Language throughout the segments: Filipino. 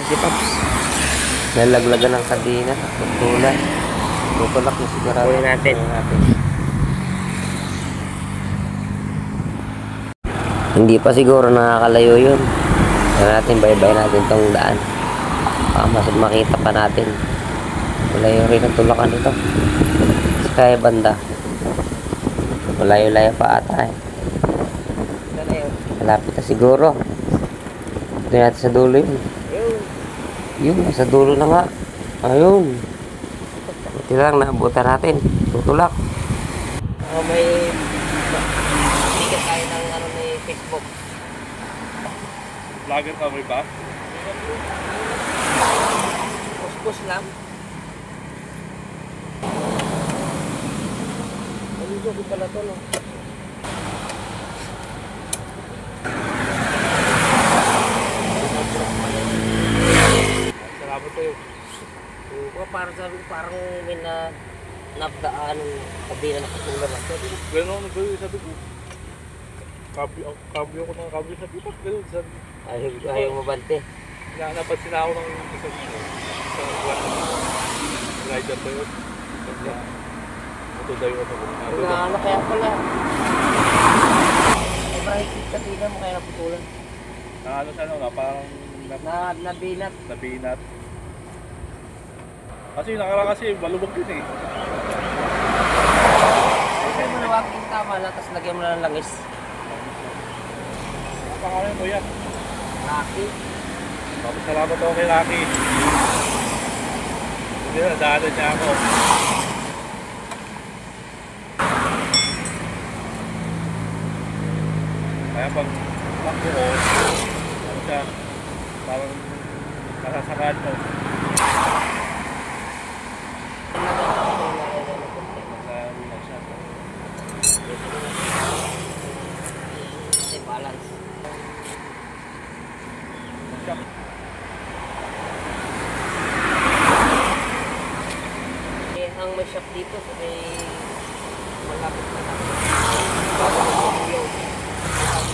si Paps. Nalaglagan ng kadena. Tutulan. Tutulak yung sigurado. Kunin natin. Hindi pa siguro nakakalayo yun. Kaya natin, bye-bye natin tong daan. Mas makita pa natin. Malayo rin ang tulakan dito. Sa kaya banda. Malayo-layo pa ata eh. Malapit na siguro. Ito natin sa dulo yun. Yun, sa dulo na nga. Ayun. Buti lang, naabutan natin. Tutulak. May ticket tayo ng ano ni Facebook. Vlogger ka mo ba? Push lang. Naligo ko pala to, no? Salamat tayo. Parang sabi ko, parang may napdaan sabi na nakasulan ako. Gano'n ako nagawin, sabi ko. Kabyo ko ng kabyo, sabi ko, gano'n sabi ko. Ayaw mabante. Napansin ako ng isang rider ko yun. Ito daw yung ano kaya pala? Sobrang katina mo kaya naputulan. Ano siya no, parang nabinat. Nabinat. Kasi nakaraan kasi balubog yun eh. Kasi maluwag yung tama lang, tapos lagyan mo na ng langis. Ang pangalan mo yan? Rocky. Salamat ako kay Rocky. Hindi na, daanan niya ako. Kaya pag takbo ko, ano siya, parang nasasakaan mo. Balance. Ang may shop dito sa may malapit na lang.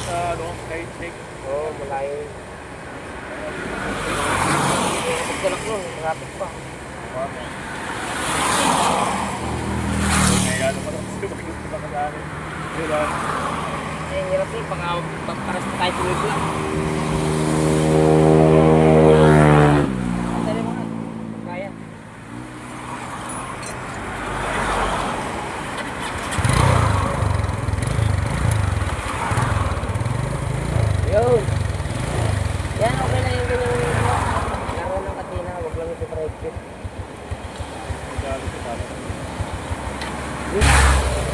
Sa ano, kahit take. Oo, malayo. Pagkalak nun, malapit pa. Kaya ano pa lang, hindi pa kasama. Yun lang. Ang hirap eh, pagkaras tayo tuloy lang. Dali mo na, kaya. Yun. Yan, okay na yung ganyan laro ng katina, huwag lang ito private. Magkano siya para.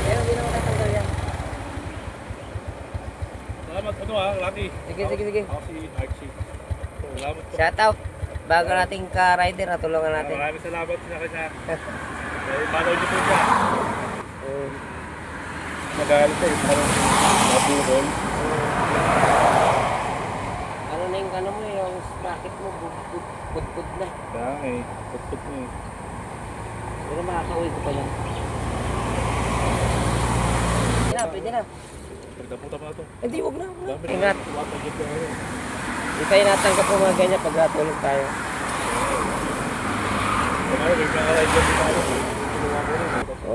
Pero hindi naman tatanggal yan. Salamat ano ha, Rocky. Sige. Ako si Archie. Salamat po. Shout out. Bago nating ka-rider, natulungan natin. Maraming salamat sa kanya. Follow niyo po siya. Magalit siya, parang mabukol. Ano na yung ano mo, yung sprocket mo, put na. Kaya nga eh, put mo eh. Pero makakauwi ko pa yan. Pwede na. Pagdaputa mo na ito. Hindi, huwag na. Ingat. Hindi tayo natanggap po mga ganyan pag natulog tayo.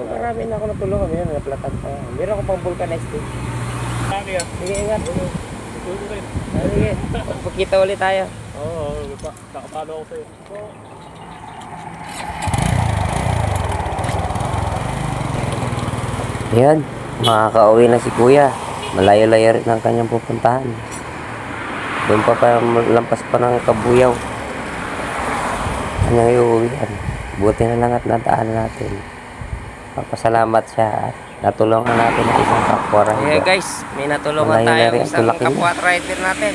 Marami na ako natulungan. Yan, naplatan pa. Meron ako pang vulcanized din. Sige, ingat. Sige, pagkita ulit tayo. Oo, nakapalo ako sa'yo. Yan, makakauwi na si Kuya. Malayo-layo rin ang kanyang pupuntahan. Doon pa lampas pa ng Kabuyaw. Kanyang iuwihan. Buti na lang at nadaan natin. Papasalamat siya at natulungan natin ang isang kapwa rider. Yeah guys, may natulungan tayo isang kapwa rider natin.